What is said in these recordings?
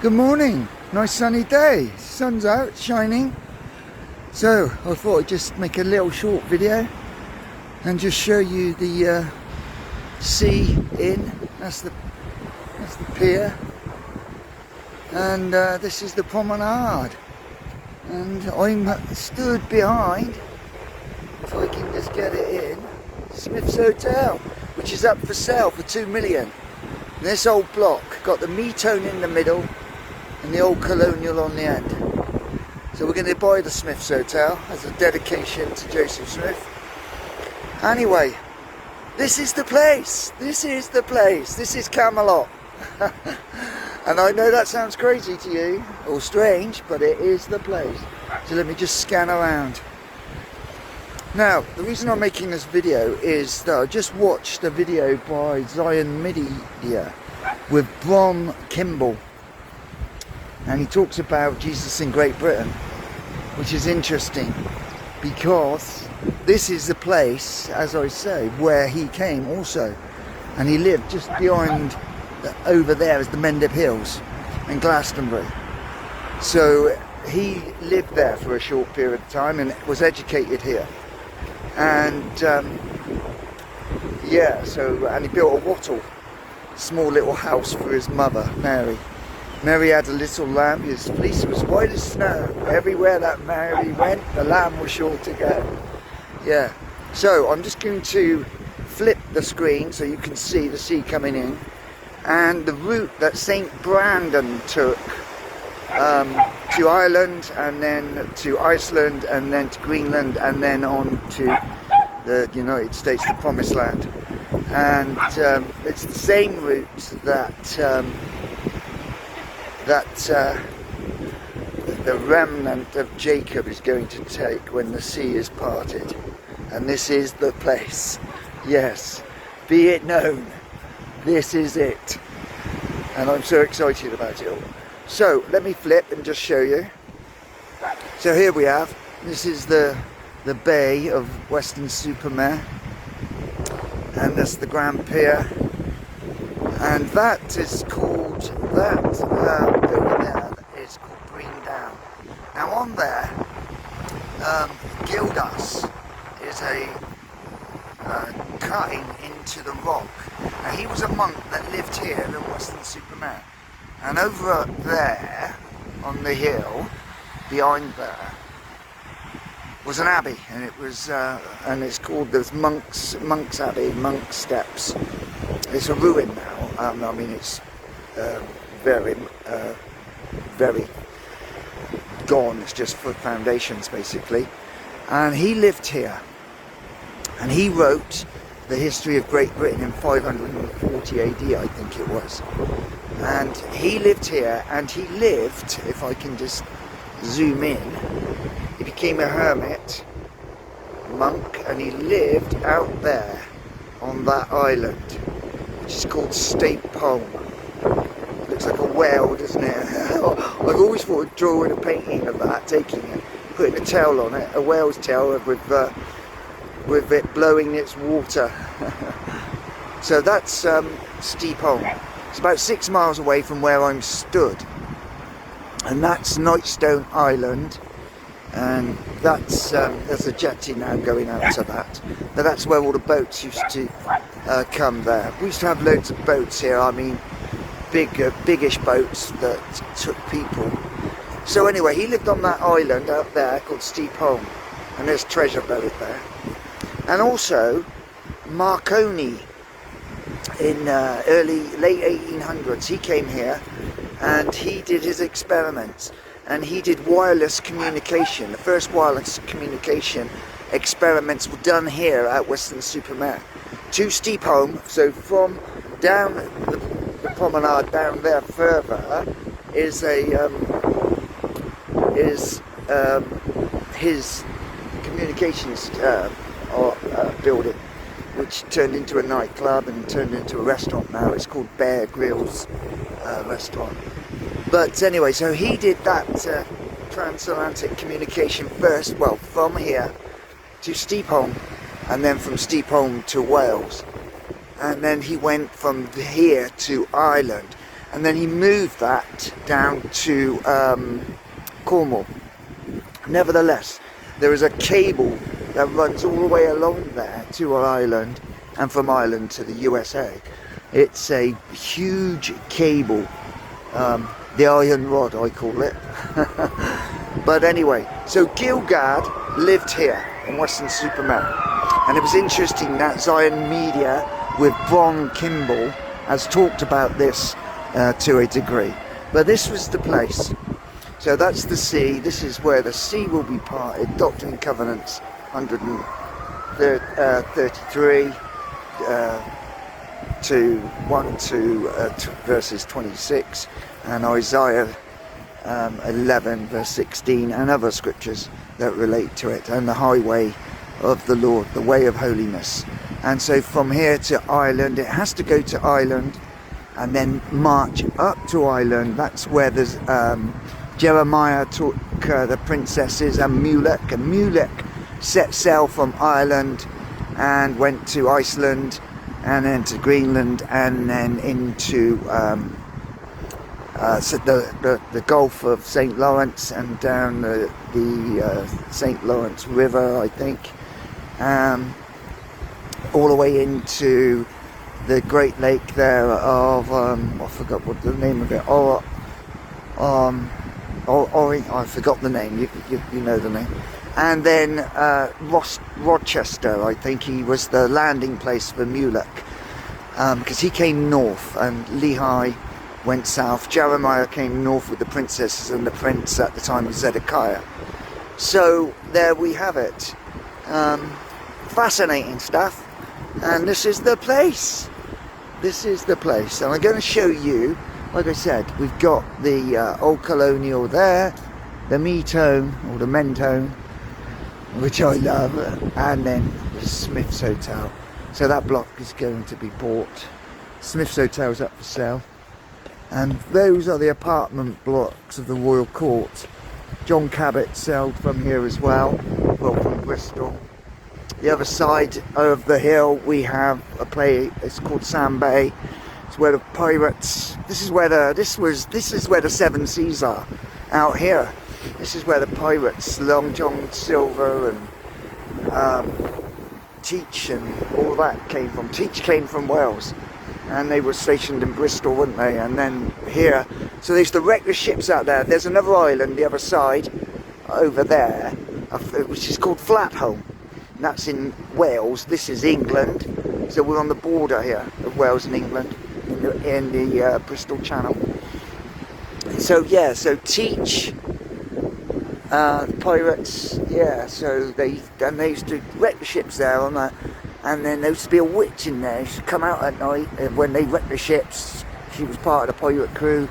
Good morning, nice sunny day, sun's out, shining. So I thought I'd just make a little short video and just show you the sea in. That's the pier, and this is the promenade, and I'm stood behind, if I can just get it in, Smith's Hotel, which is up for sale for $2 million. And this old block got the me-tone in the middle and the old colonial on the end. So we're going to buy the Smith's Hotel as a dedication to Joseph Smith. Anyway, this is the place. This is the place. This is Camelot. And I know that sounds crazy to you, or strange, but it is the place. So let me just scan around. Now, the reason I'm making this video is that I just watched a video by Zion Media with Bron Kimball. And he talks about Jesus in Great Britain, which is interesting because this is the place, as I say, where he came also. And he lived just behind, over there is the Mendip Hills in Glastonbury. So he lived there for a short period of time and was educated here. And and he built a wattle, small little house for his mother, Mary. Mary had a little lamb, his fleece was white as snow. Everywhere that Mary went, the lamb was sure to go. Yeah, so I'm just going to flip the screen so you can see the sea coming in. And the route that St. Brandon took to Ireland, and then to Iceland, and then to Greenland, and then on to the United States, the Promised Land. And it's the same route that the remnant of Jacob is going to take when the sea is parted. And this is the place. Yes, be it known, this is it. And I'm so excited about it all. So let me flip and just show you. So here we have, this is the bay of Weston-Super-Mare, and that's the Grand Pier, and that is called, over there is called Brigham Young. Now on there, Gildas is a cutting into the rock. Now he was a monk that lived here in Weston-Super-Mare, and over there on the hill behind there was an abbey, and it was and it's called, there's Monk's Abbey, Monk Steps. It's a ruin now. I mean, it's very gone. It's just for foundations basically. And he lived here, and he wrote the history of Great Britain in 540 AD, I think it was. And he lived here, and he lived, if I can just zoom in, he became a hermit monk, and he lived out there on that island, which is called State Home. Looks like a whale, doesn't it? I've always thought of drawing a painting of that, taking it, putting a tail on it, a whale's tail with it blowing its water. So that's Steep Home. It's about 6 miles away from where I'm stood, and that's Nightstone Island, and that's there's a jetty now going out to that. But that's where all the boats used to come there. We used to have loads of boats here. I mean, biggish boats that took people. So anyway, he lived on that island out there called Steep Home, and there's treasure buried there. And also Marconi, in late 1800s, he came here and he did his experiments, and he did wireless communication. The first wireless communication experiments were done here at Weston-Super-Mare to Steep Home. So from down the promenade down there further is his communications building, which turned into a nightclub and turned into a restaurant now. It's called Bear Grylls restaurant. But anyway, so he did that transatlantic communication first, well, from here to Steep Home, and then from Steep Home to Wales. And then he went from here to Ireland. and then he moved that down to Cornwall. Nevertheless, there is a cable that runs all the way along there to Ireland, and from Ireland to the USA. It's a huge cable, the iron rod I call it. But anyway, so Gilgad lived here in Weston-Super-Mare, and it was interesting that Zion Media with Bron Kimball has talked about this to a degree. But this was the place. So that's the sea. This is where the sea will be parted. Doctrines Covenants 133 to 1 to verses 26, and Isaiah 11 verse 16, and other scriptures that relate to it, and the highway of the Lord, the way of holiness. And so from here to Ireland, it has to go to Ireland and then march up to Ireland. That's where there's Jeremiah took the princesses and Mulek set sail from Ireland and went to Iceland, and then to Greenland, and then into the Gulf of St. Lawrence, and down the St. Lawrence River, I think, all the way into the Great Lake there of I forgot what the name of it. I forgot the name. You know the name. And then Rochester, I think he was the landing place for Mulek, because he came north and Lehi went south. Jeremiah came north with the princesses and the prince at the time of Zedekiah. So there we have it. Fascinating stuff. And this is the place. This is the place. And I'm going to show you, like I said, we've got the Old Colonial there, the Metone or the Mentone, which I love, and then the Smith's Hotel. So that block is going to be bought. Smith's Hotel's up for sale. And those are the apartment blocks of the Royal Court. John Cabot sailed from here as well, from Bristol. The other side of the hill we have a place, it's called Sand Bay. It's where the pirates, this is where the Seven Seas are, out here. This is where the pirates, Long John Silver and Teach and all that came from. Teach came from Wales, and they were stationed in Bristol, weren't they? And then here, so they used to wreck the ships out there. There's another island the other side, over there, which is called Flatholm. And that's in Wales. This is England, so we're on the border here of Wales and England, in the Bristol Channel. So yeah, so Teach, pirates, yeah, so they used to wreck the ships there on that, and then there used to be a witch in there. She'd come out at night, and when they wrecked the ships, she was part of the pirate crew,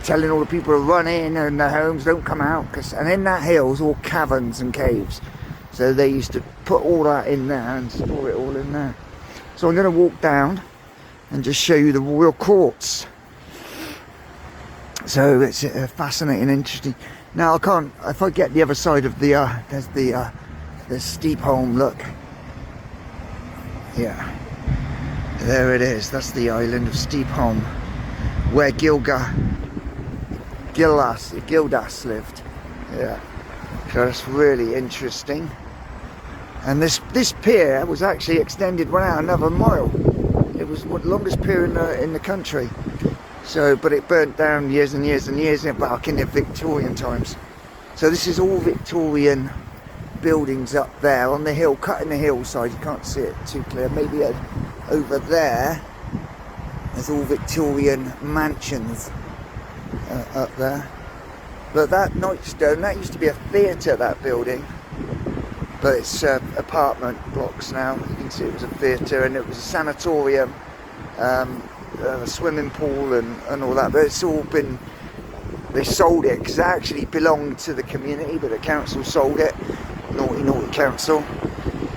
telling all the people to run in and their homes, don't come out, and in that hill was all caverns and caves. So they used to put all that in there and store it all in there. So I'm going to walk down and just show you the Royal Courts. So it's fascinating, interesting. Now I can't, if I get the other side of the, there's the Steepholm, look. Yeah. There it is, that's the island of Steepholm, where Gildas lived. Yeah. So that's really interesting. And this pier was actually extended, went out another mile. It was the longest pier in the country. So, but it burnt down years and years and years back in the Victorian times. So this is all Victorian buildings up there on the hill, cut in the hillside. You can't see it too clear. Maybe over there, there's all Victorian mansions up there. But that Nightstone, that used to be a theatre, that building. But it's apartment blocks now. You can see it was a theatre, and it was a sanatorium, a swimming pool and all that. But it's all been, they sold it because it actually belonged to the community, but the council sold it. Naughty council.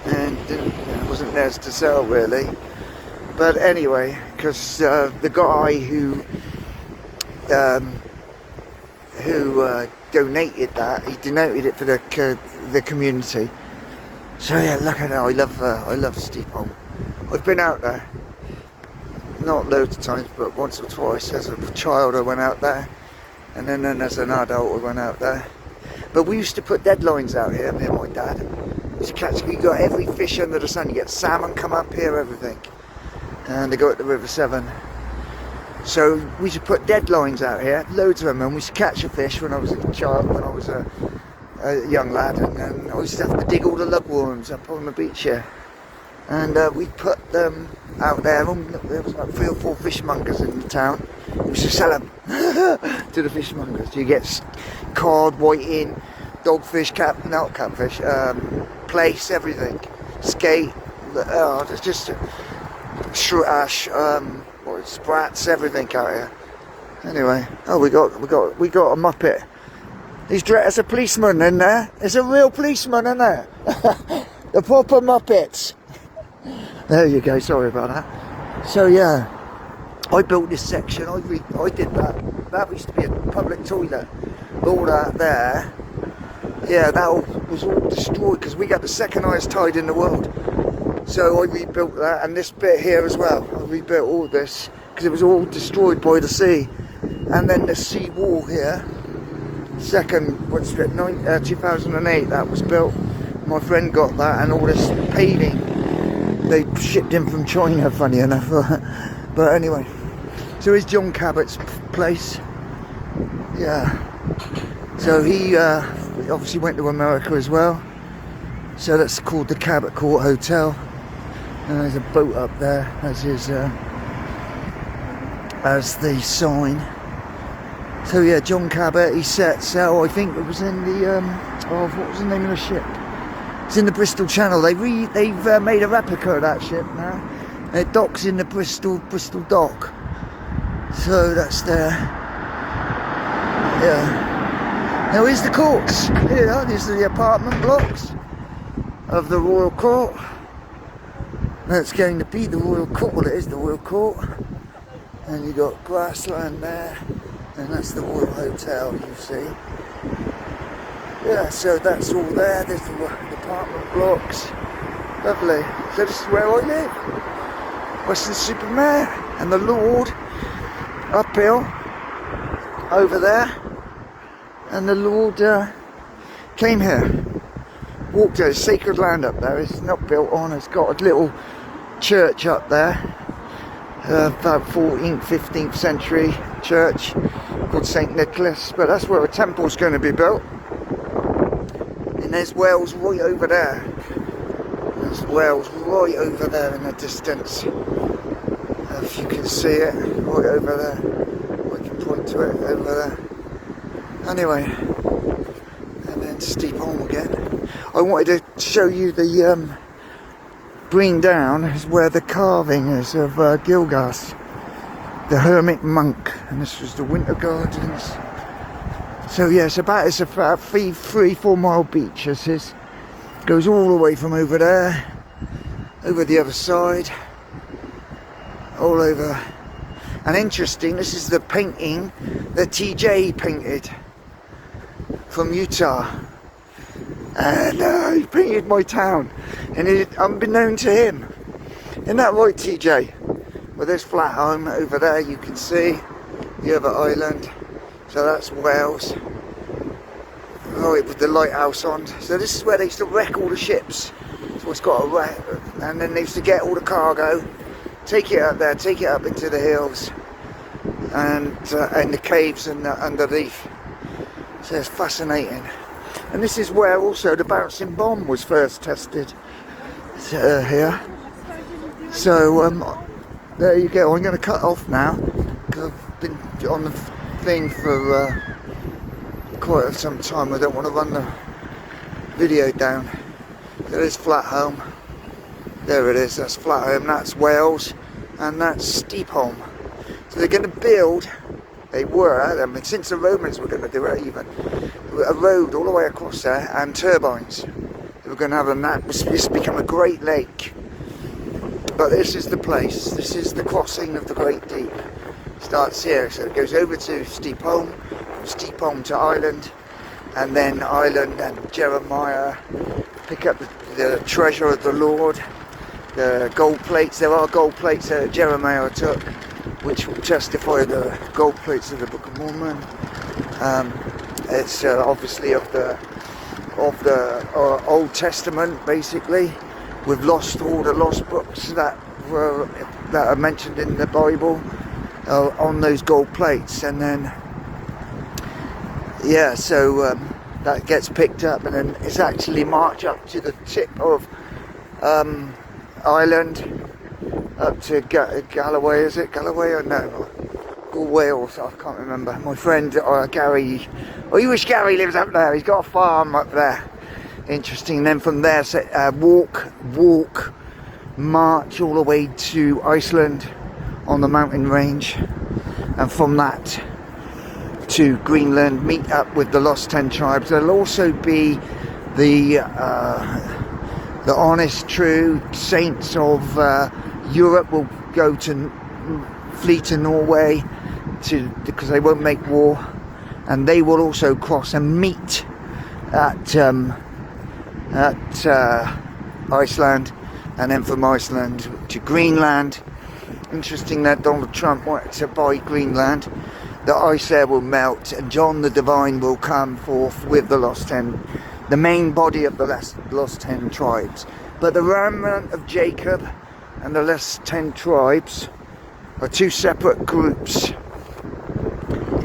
And it wasn't theirs to sell really. But anyway, because the guy who donated that, he donated it for the community. So yeah, look at that. I love Steepholm. I've been out there. not loads of times, but once or twice. As a child I went out there, and then as an adult I went out there. But we used to put deadlines out here, me and my dad. We used to catch, you got every fish under the sun. You get salmon come up here, everything. And they go at the River Severn. So we used to put deadlines out here, loads of them, and we used to catch a fish when I was a child, when I was a young lad, and I used to have to dig all the lugworms up on the beach here. And we put them out there. There was like 3 or 4 fishmongers in the town. We used to sell them to the fishmongers. You get cod, whiting, dogfish, plaice, everything, skate. There's just sprats, everything out here. Anyway, we got a Muppet. He's dressed as a policeman in there. There's a real policeman in there. The proper Muppets. There you go. Sorry about that. So yeah, I built this section. I did that. That used to be a public toilet. All that there. Yeah, that was all destroyed because we got the second highest tide in the world. So I rebuilt that, and this bit here as well. I rebuilt all this because it was all destroyed by the sea. And then the sea wall here, 2008, that was built. My friend got that, and all this paving they shipped in from China, funny enough. But anyway, so here's John Cabot's place. Yeah. So he obviously went to America as well. So that's called the Cabot Court Hotel. And there's a boat up there as the sign. So yeah, John Cabot, he set sail. I think it was in the what was the name of the ship? It's in the Bristol Channel. They've made a replica of that ship now. It docks in the Bristol dock. So that's there. Yeah. Now here's the courts. Here, these are the apartment blocks of the Royal Court. That's going to be the Royal Court. Well, it is the Royal Court. And you got grassland there, and that's the Royal Hotel, you see. Yeah, so that's all there. There's the apartment blocks. Lovely. So this is where I live. Weston-Super-Mare. And the Lord uphill over there. And the Lord came here. Walked there. Sacred land up there. It's not built on. It's got a little church up there. About 14th, 15th century church called St. Nicholas. But that's where a temple's going to be built. And there's Wales right over there. There's Wales right over there in the distance. If you can see it, right over there. I can point to it over there. Anyway, and then steep home again. I wanted to show you the bring down is where the carving is of Gilgas, the hermit monk, and this was the Winter Gardens. So yeah, it's about 3-4 mile beach. This is, goes all the way from over there, over the other side, all over. And interesting, this is the painting that TJ painted from Utah. And he painted my town, and it unbeknown to him. Isn't that right, TJ? Well, there's Flathome over there, you can see the other island. So that's Wales. Oh, it with the lighthouse on. So this is where they used to wreck all the ships. So it's got a wreck, and then they used to get all the cargo, take it up there, take it up into the hills, and the caves and underneath. So it's fascinating. And this is where also the bouncing bomb was first tested here. So there you go. I'm going to cut off now because I've been on the thing for quite some time. I don't want to run the video down. There is Flathome. There it is. That's Flathome. That's Wales, and that's Steepholm. So they're going to build. They were, I mean, since the Romans were going to do it even, a road all the way across there, and turbines. They were going to have them. This become a great lake. But this is the place. This is the crossing of the Great Deep. Starts here, so it goes over to Steepholm, from Steepholm to Ireland, and then Ireland and Jeremiah pick up the treasure of the Lord. the gold plates. There are gold plates that Jeremiah took, which will testify the gold plates of the Book of Mormon. It's obviously of the Old Testament, basically. We've lost all the lost books that are mentioned in the Bible on those gold plates, and then so that gets picked up, and then it's actually marched up to the tip of Ireland, up to Galloway. Is it Galloway or no? Wales, I can't remember. My friend Gary, you wish Gary lives up there. He's got a farm up there. Interesting. Then from there, walk, march all the way to Iceland on the mountain range, and from that to Greenland, meet up with the lost 10 tribes. There'll also be the honest, true saints of Europe will flee to Norway because they won't make war, and they will also cross and meet at Iceland, and then from Iceland to Greenland. Interesting that Donald Trump wanted to buy Greenland. The ice there will melt, and John the Divine will come forth with the lost 10, the main body of the lost 10 tribes. But the remnant of Jacob and the lost 10 tribes are two separate groups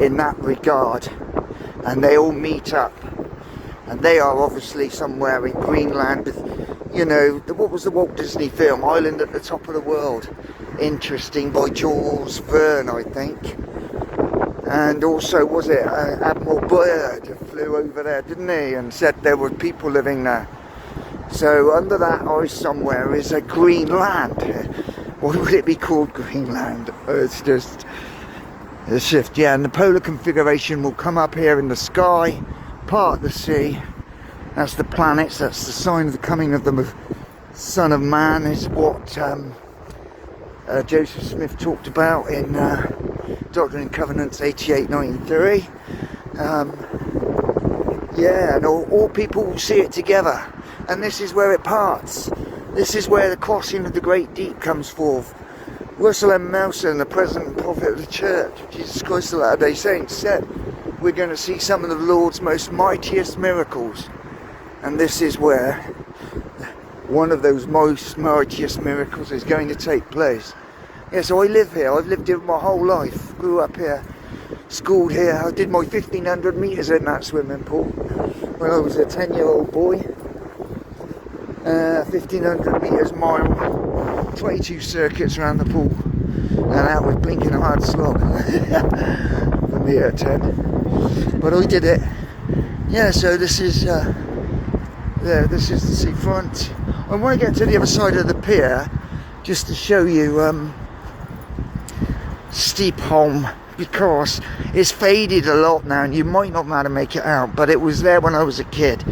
in that regard, and they all meet up, and they are obviously somewhere in Greenland with, what was the Walt Disney film, Island at the Top of the World? Interesting, by Jules Verne, I think. And also, was it Admiral Byrd flew over there, didn't he, and said there were people living there. So under that ice somewhere is a Greenland. Why would it be called Greenland? It's just a shift. Yeah, and the polar configuration will come up here in the sky, part the sea. That's the planets. That's the sign of the coming of the Son of Man, is what Joseph Smith talked about in Doctrines Covenants 8893. And all people will see it together, and this is where it parts. This is where the crossing of the great deep comes forth. Russell M. Nelson, the president and prophet of the church, Jesus Christ of Latter-day Saints, said we're going to see some of the Lord's most mightiest miracles, and this is where one of those most mightiest miracles is going to take place. Yeah, so I live here. I've lived here my whole life. Grew up here, schooled here. I did my 1,500 metres in that swimming pool when I was a 10-year-old boy. 1,500 metres mile, 22 circuits around the pool, and out with blinking a hard slog for me at 10. But I did it. Yeah, so this is this is the seafront. I want to get to the other side of the pier just to show you Steepholm, because it's faded a lot now and you might not be able to make it out, but it was there when I was a kid,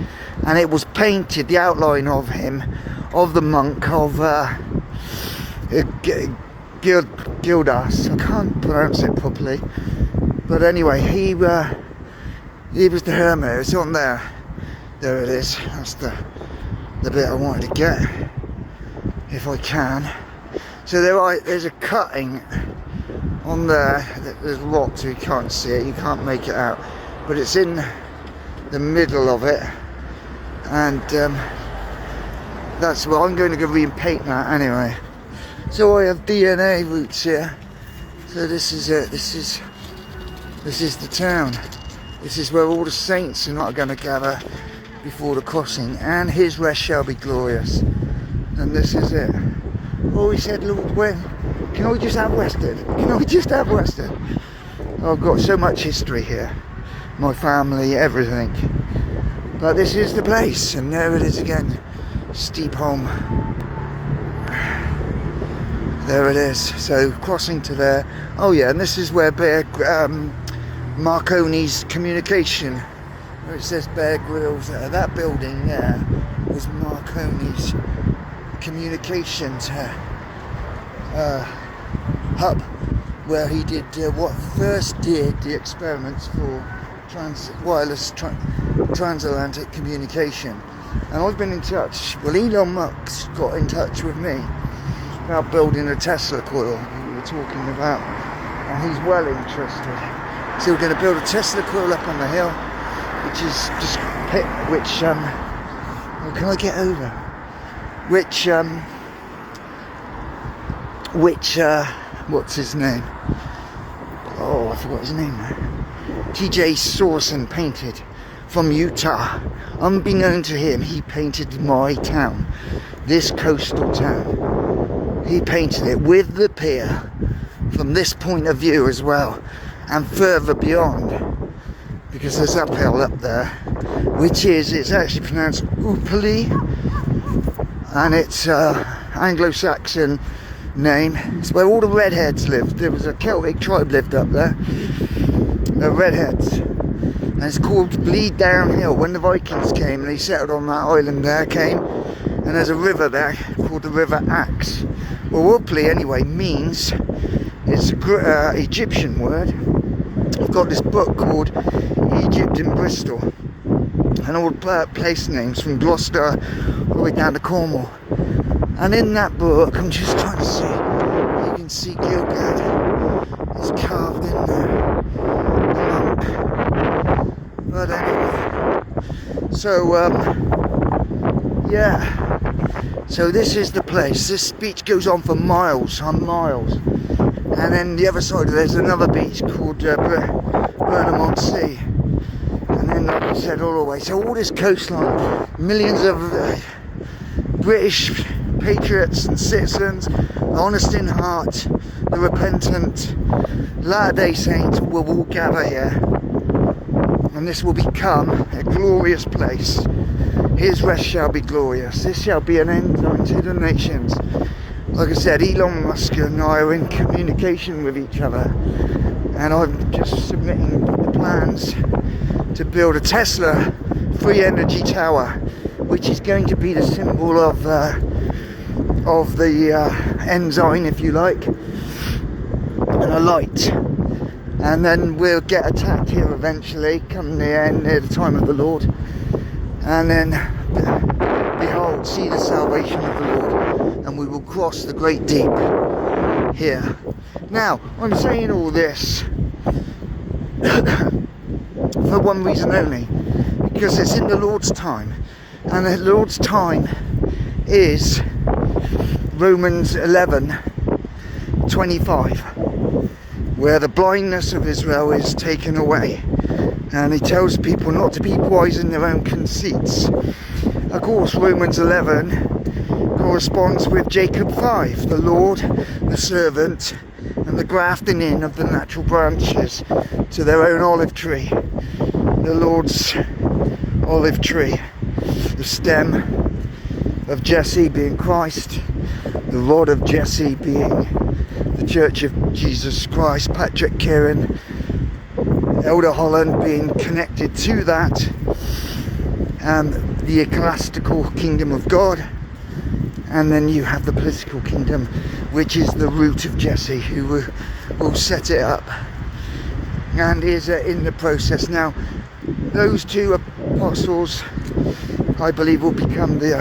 and it was painted, the outline of him, of the monk, of Gildas. I can't pronounce it properly, but anyway, he was the hermit. It's on there. There it is. That's the bit I wanted to get, if I can. So there's a cutting on there. There's rocks, so you can't see it, you can't make it out, but it's in the middle of it, and that's what I'm going to go repaint that anyway. So I have DNA roots here. So this is it. This is the town. This is where all the saints are not going to gather before the crossing, and his rest shall be glorious. And this is it. Oh, he said, Lord, when can we just have Weston? Can we just have Weston? I've got so much history here, my family, everything. But this is the place, and there it is again, Steepholm. There it is. So crossing to there. Oh yeah, and this is where Marconi's communication, where it says Bear Grylls there. That building there was Marconi's communications hub, where he did what first did the experiments for wireless transatlantic communication, And I've been in touch. Well, Elon Musk got in touch with me about building a Tesla coil we were talking about, and he's well interested. So we're going to build a Tesla coil up on the hill, which is just well, can I get over? What's his name? Oh, I forgot his name now. TJ Sawson painted from Utah. Unbeknown to him, he painted my town, this coastal town. He painted it with the pier from this point of view as well, and further beyond, because there's uphill up there, it's actually pronounced Upali, and it's Anglo-Saxon name. It's where all the redheads lived. There was a Celtic tribe lived up there, the redheads, and it's called Bleed Down Hill. When the Vikings came and they settled on that island there, and there's a river there called the River Axe. Well, Upali anyway means, it's an Egyptian word. I've got this book called Egypt in Bristol, and all the place names from Gloucester all the way down to Cornwall. And in that book, I'm just trying to see, you can see Gilgad is carved in there, the monk. But anyway, so yeah, so this is the place. This beach goes on for miles and miles, and then the other side there's another beach called Burnham-on-Sea, and then like I said, all the way. So all this coastline, millions of British patriots and citizens, the honest in heart, the repentant Latter-day Saints will all gather here, and this will become a glorious place. His rest shall be glorious. This shall be an end unto the nations. Like I said, Elon Musk and I are in communication with each other, and I'm just submitting the plans to build a Tesla free energy tower, which is going to be the symbol of the ensign, if you like, and a light. And then we'll get attacked here eventually, come the end, near the time of the Lord, and then behold, see the salvation of the Lord, and we will cross the great deep here. Now, I'm saying all this for one reason only, because it's in the Lord's time, and the Lord's time is Romans 11:25, where the blindness of Israel is taken away, and he tells people not to be wise in their own conceits. Of course, Romans 11 corresponds with Jacob 5, the Lord, the servant, and the grafting in of the natural branches to their own olive tree. The Lord's olive tree, the stem of Jesse being Christ, the rod of Jesse being the Church of Jesus Christ, Patrick Kieran, Elder Holland being connected to that, the ecclesiastical kingdom of God, and then you have the political kingdom, which is the root of Jesse, who will set it up and is in the process. Now, those two apostles, I believe, will become the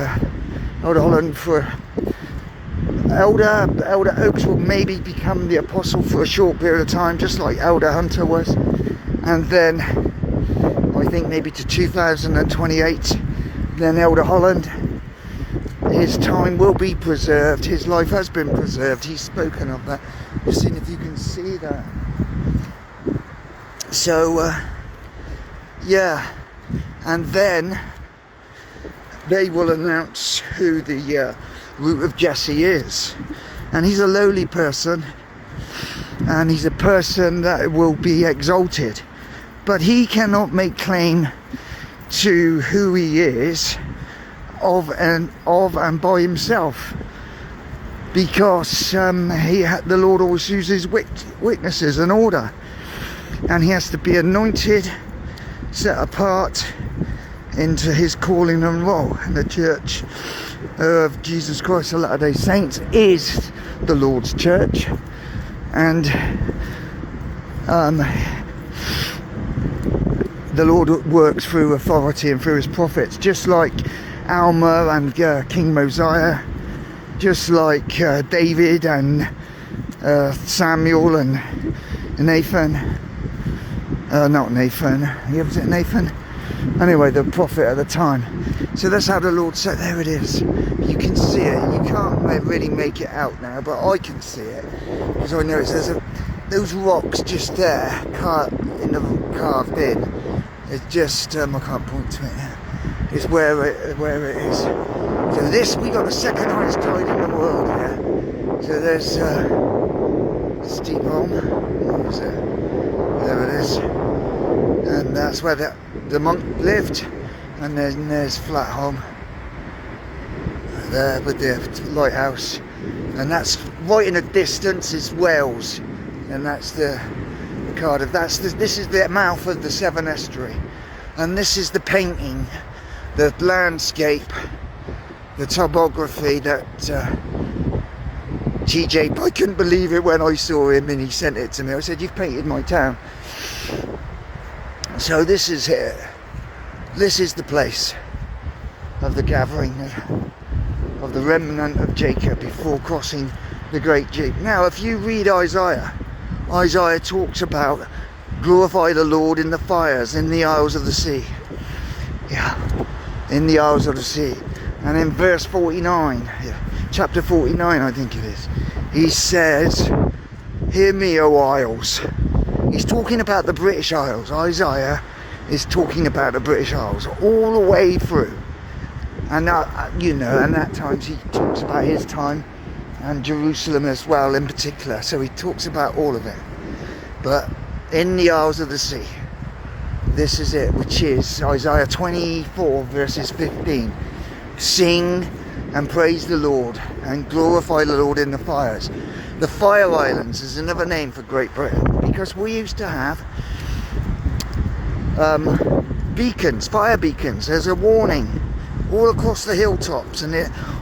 Elder Holland for Elder Oaks will maybe become the apostle for a short period of time, just like Elder Hunter was, and then I think maybe to 2028, then Elder Holland, his time will be preserved, his life has been preserved, he's spoken of that. Just seeing if you can see that. So yeah, and then they will announce who the root of Jesse is, and he's a lowly person, and he's a person that will be exalted, but he cannot make claim to who he is of and by himself, because the Lord always uses witnesses and order, and he has to be anointed, set apart into his calling and role. And the Church of Jesus Christ of Latter-day Saints is the Lord's church, and the Lord works through authority and through his prophets, just like Alma and King Mosiah, just like David and Samuel and Nathan. Not Nathan, was it Nathan? Anyway, the prophet at the time. So that's how the Lord said, there it is. You can see it. You can't really make it out now, but I can see it. Because I know there's those rocks just there, carved in. It's just, I can't point to it now. It's where it is. So this, we got the second highest tide in the world here. So there's Steep Holm. Where is it? There it is. And that's where the monk lived. And then there's Flatholm there with the lighthouse, and that's right in the distance is Wales, and that's the Cardiff. This is the mouth of the Severn Estuary, and this is the painting, the landscape, the topography that TJ. I couldn't believe it when I saw him and he sent it to me. I said, "You've painted my town." So this is here. This is the place of the gathering of the remnant of Jacob before crossing the great deep. Now, if you read Isaiah talks about glorify the Lord in the fires, in the isles of the sea. Yeah, in the isles of the sea. And in verse 49, chapter 49, I think it is, he says, "Hear me, O isles." He's talking about the British Isles. Isaiah is talking about the British Isles all the way through, and and at times he talks about his time and Jerusalem as well in particular, so he talks about all of it. But in the Isles of the Sea, this is it, which is Isaiah 24 verses 15. Sing and praise the Lord and glorify the Lord in the fires. The Fire Islands is another name for Great Britain, because we used to have beacons, fire beacons. There's a warning all across the hilltops and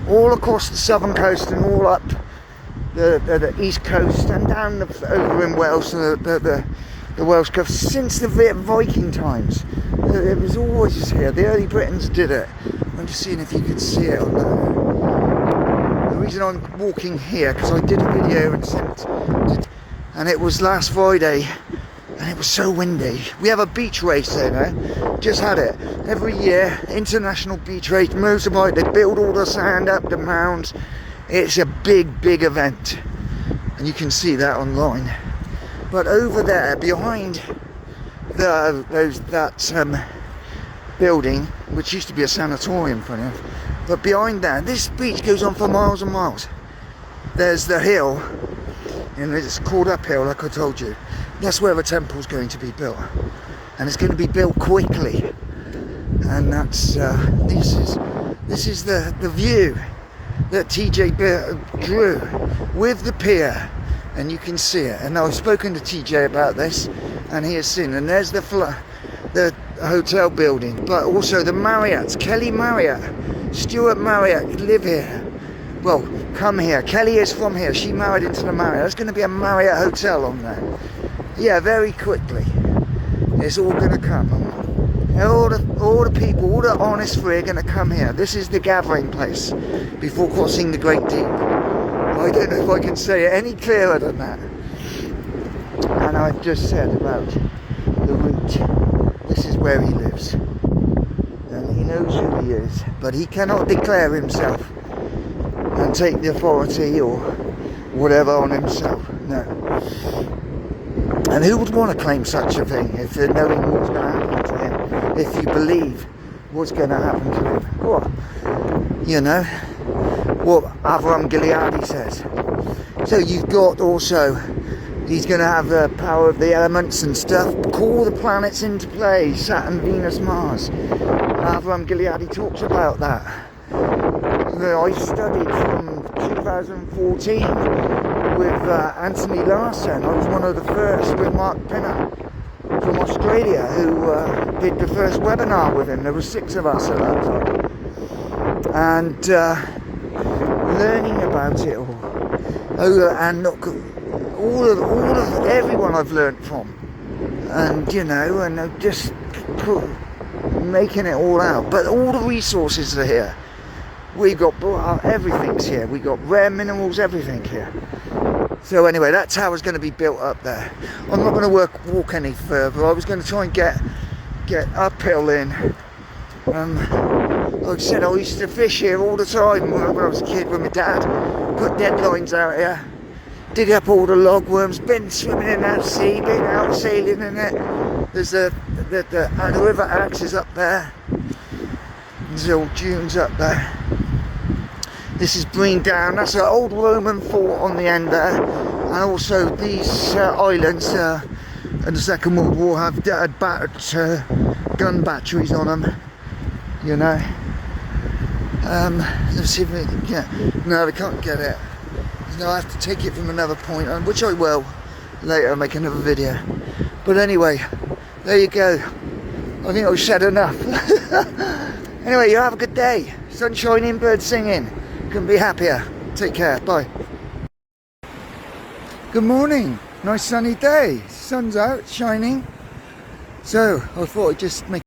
all across the southern coast and all up the east coast and down over in Wales, the Welsh coast, since the Viking times. It was always here. The early Britons did it. I'm just seeing if you could see it on there. The reason I'm walking here, because I did a video and it was last Friday, and it was so windy. We have a beach race there now. Just had it. Every year, international beach race, motorbike, they build all the sand up, the mounds. It's a big event. And you can see that online. But over there, behind that building, which used to be a sanatorium for them, but behind that, this beach goes on for miles and miles. There's the hill, and it's called uphill, like I told you. That's where the temple's going to be built, and it's going to be built quickly. And that's this is the view that TJ drew with the pier, and you can see it. And I've spoken to TJ about this, and he has seen. And there's the hotel building, but also the Marriotts. Kelly Marriott, Stuart Marriott live here. Well, come here. Kelly is from here. She married into the Marriott. There's going to be a Marriott hotel on there. Yeah, very quickly. It's all going to come. All the people, all the honest free are going to come here. This is the gathering place before crossing the Great Deep. I don't know if I can say it any clearer than that. And I've just said about the route. This is where he lives. And he knows who he is. But he cannot declare himself and take the authority or whatever on himself. No. And who would want to claim such a thing if they're knowing what's going to happen to him? If you believe what's going to happen to him? Well, you know what Avram Gileadi says. So you've got also, he's going to have the power of the elements and stuff. Call the planets into play. Saturn, Venus, Mars. Avram Gileadi talks about that. I studied from 2014 with Anthony Larson. I was one of the first with Mark Pinner from Australia who did the first webinar with him. There were 6 of us at that time. And learning about it all. And look, all of everyone I've learnt from. And, you know, and just making it all out. But all the resources are here. We got everything's here. We got rare minerals, everything here. So anyway, that tower's going to be built up there. I'm not going to walk any further. I was going to try and get uphill in. Like I said, I used to fish here all the time when I was a kid with my dad. Put deadlines out here, dig up all the log worms, been swimming in that sea, been out sailing in it. There's the river Axe is up there. There's the old dunes up there. This is Breen Down. That's an old Roman fort on the end there. And also these islands in the Second World War had battered gun batteries on them. You know. Let's see if we can get. No, we can't get it. No, I have to take it from another point, which I will later. Make another video. But anyway, there you go. I think I've said enough. Anyway, you have a good day. Sun shining, birds singing. Couldn't be happier. Take care. Bye. Good morning. Nice sunny day. Sun's out, shining. So I thought I'd just make